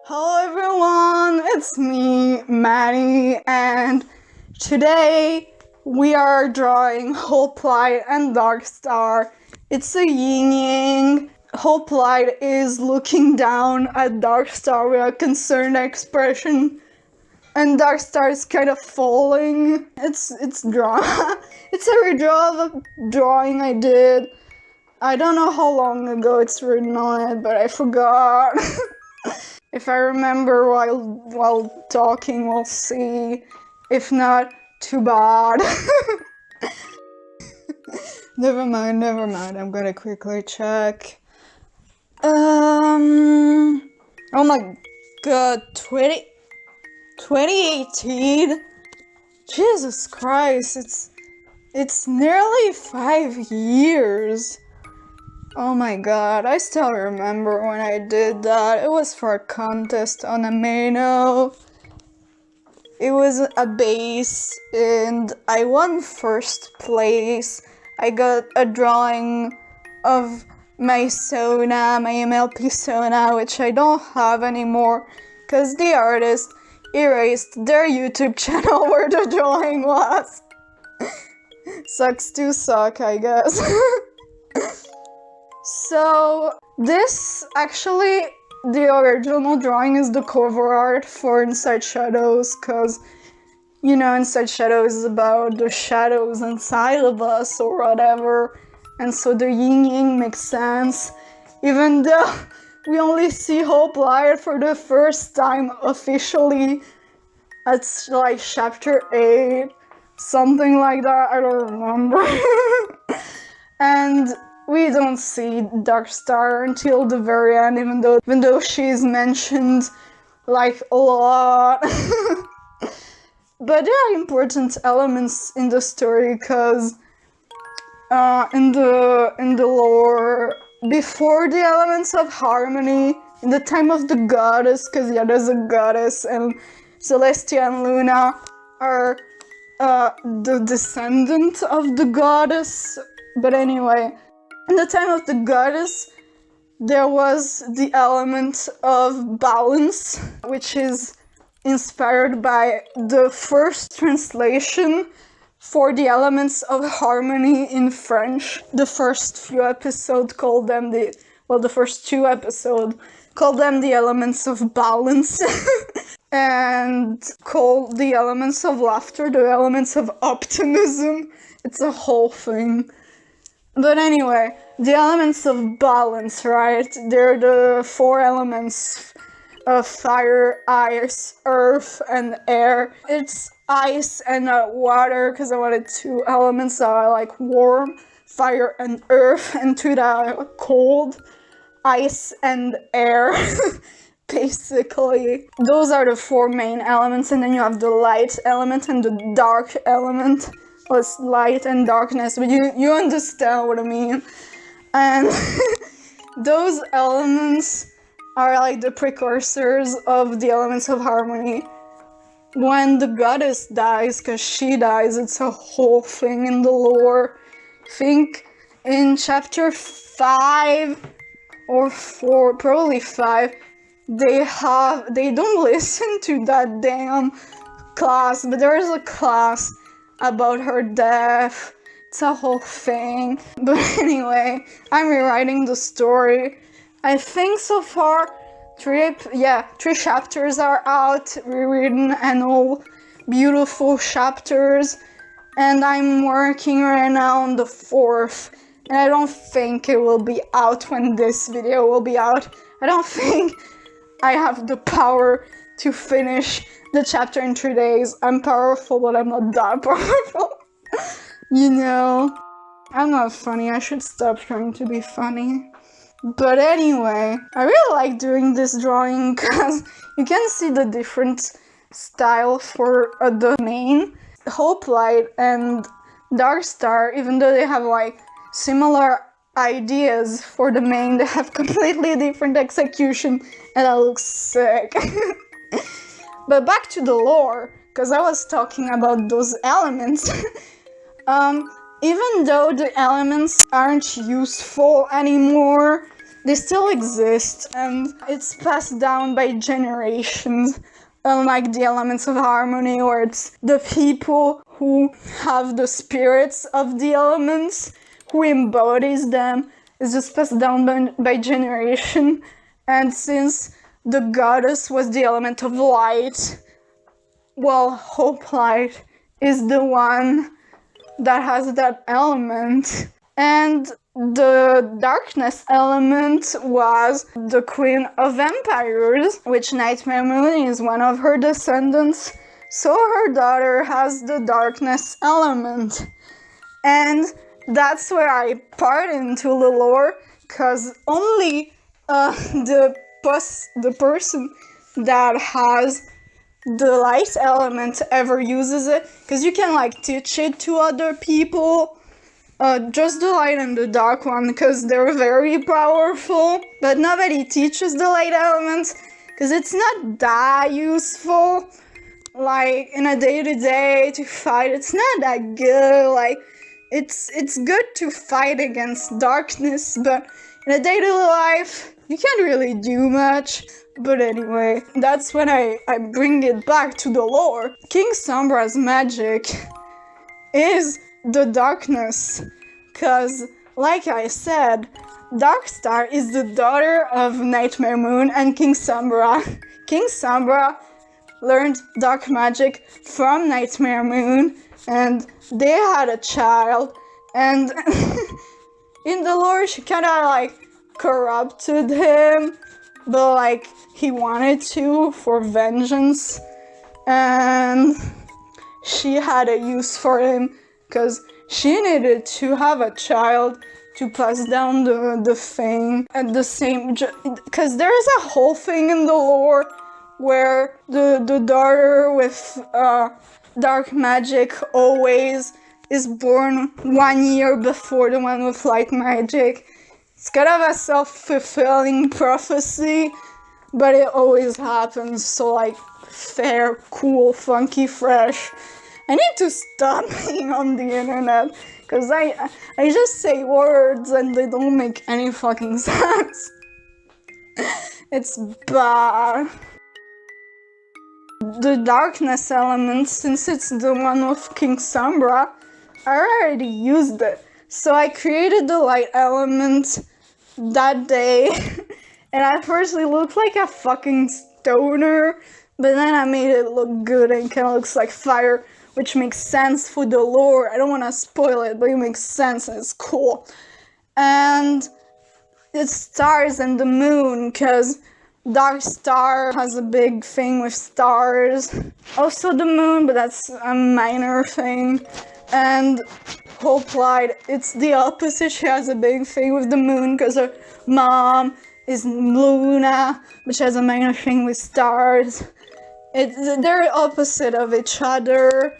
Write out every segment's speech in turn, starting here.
Hello everyone, it's me, Manny, and today we are drawing Hoplite and Darkstar. It's a yin-yang. Hoplite is looking down at Darkstar with a concerned expression, and Darkstar is kind of falling. It's drawn. It's a redraw of a drawing I did. I don't know how long ago it's written on it, but I forgot. If I remember while talking, we'll see. If not, too bad. Never mind. I'm gonna quickly check. Oh my god, 2018? Jesus Christ, it's nearly 5 years. Oh my god, I still remember when I did that. It was for a contest on Amino. It was a base and I won first place. I got a drawing of my Sona, my MLP Sona, which I don't have anymore because the artist erased their YouTube channel where the drawing was. Sucks to suck, I guess. So, this actually, the original drawing is the cover art for Inside Shadows, because, you know, Inside Shadows is about the shadows inside of us or whatever, and so the yin-yang makes sense, even though we only see Hoplite for the first time officially at like chapter 8, something like that, I don't remember. And we don't see Darkstar until the very end, even though she's mentioned like a lot. But there are important elements in the story because in the lore, before the elements of harmony, in the time of the goddess, because yeah, there's a goddess, and Celestia and Luna are the descendant of the goddess. But anyway, in the time of the goddess, there was the element of balance, which is inspired by the first translation for the elements of harmony in French. The first few episodes called them the first 2 episodes called them the elements of balance. And called the elements of laughter the elements of optimism. It's a whole thing. But anyway, the elements of balance, right? They're the 4 elements of fire, ice, earth, and air. It's ice and water, because I wanted 2 elements that are like warm, fire, and earth, and 2 that are cold, ice, and air. Basically. Those are the 4 main elements, and then you have the light element and the dark element. Was light and darkness, but you understand what I mean. And those elements are like the precursors of the elements of harmony. When the goddess dies, because she dies, it's a whole thing in the lore. I think in chapter 5 or 4, probably 5, they don't listen to that damn class, but there is a class about her death. It's a whole thing. But anyway, I'm rewriting the story. I think so far 3 chapters are out, rewritten, and all beautiful chapters. And I'm working right now on the 4th. And I don't think it will be out when this video will be out. I don't think I have the power to finish the chapter in 3 days. I'm powerful, but I'm not that powerful. You know, I'm not funny. I should stop trying to be funny. But anyway, I really like doing this drawing because you can see the different style for the main. Hoplite and Darkstar, even though they have like similar ideas for the main, they have completely different execution, and that looks sick. But back to the lore, because I was talking about those elements. Even though the elements aren't useful anymore, they still exist, and it's passed down by generations. Unlike the elements of harmony, where it's the people who have the spirits of the elements, who embodies them, is just passed down by generation. And since the goddess was the element of light, well, hope light is the one that has that element. And the darkness element was the queen of vampires, which Nightmare Moon is one of her descendants. So her daughter has the darkness element. And that's where I part into the lore, because only the person that has the light element ever uses it, because you can like teach it to other people. Just the light and the dark one, because they're very powerful, but nobody teaches the light elements because it's not that useful. Like in a day-to-day to fight, it's not that good. Like it's good to fight against darkness, but in a day-to-day life you can't really do much. But anyway, that's when I bring it back to the lore. King Sombra's magic is the darkness, because like I said, Darkstar is the daughter of Nightmare Moon and King Sombra. King Sombra learned dark magic from Nightmare Moon, and they had a child, and in the lore she kinda like corrupted him, but like he wanted to for vengeance, and she had a use for him because she needed to have a child to pass down the fame. At the same, because there's a whole thing in the lore where the daughter with dark magic always is born 1 year before the one with light magic. It's kind of a self-fulfilling prophecy, but it always happens. So like, fair, cool, funky, fresh. I need to stop being on the internet, because I just say words and they don't make any fucking sense. It's bad. The darkness element, since it's the one with King Sombra, I already used it. So I created the light element that day, and at first it looked like a fucking stoner, but then I made it look good and kind of looks like fire, which makes sense for the lore. I don't want to spoil it, but it makes sense and it's cool. And it's stars and the moon, because Darkstar has a big thing with stars. Also the moon, but that's a minor thing. And Hoplite, it's the opposite. She has a big thing with the moon because her mom is Luna, which has a minor thing with stars. They're opposite of each other,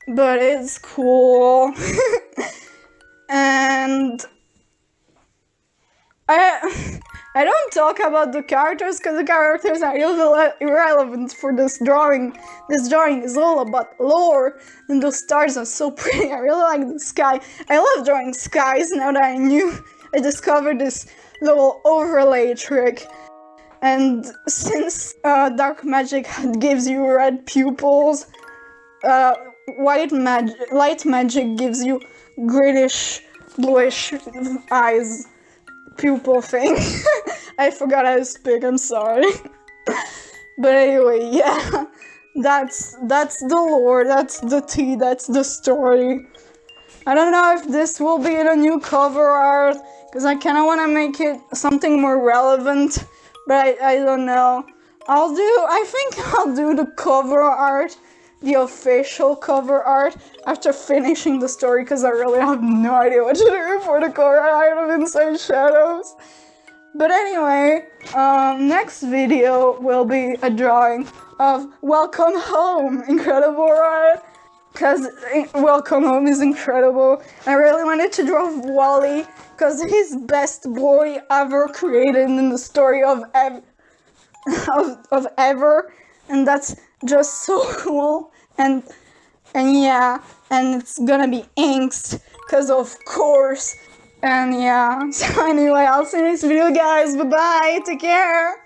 but it's cool. And I don't talk about the characters because the characters are irrelevant for this drawing. This drawing is all about lore, and those stars are so pretty. I really like the sky. I love drawing skies now that I discovered this little overlay trick. And since dark magic gives you red pupils, light magic gives you greenish, bluish eyes. Pupil thing. I forgot how to speak, I'm sorry. But anyway, yeah. That's the lore, that's the tea, that's the story. I don't know if this will be in a new cover art, because I kind of want to make it something more relevant, but I don't know. I think I'll do the cover art, the official cover art, after finishing the story, because I really have no idea what to do for the cover art of Inside Shadows. But anyway, next video will be a drawing of Welcome Home, incredible, right? Because Welcome Home is incredible. I really wanted to draw Wally, because he's best boy ever created in the story of ever, and that's just so cool. And yeah, and it's gonna be inks, because of course And yeah, so anyway, I'll see you next video, guys. Bye bye, take care.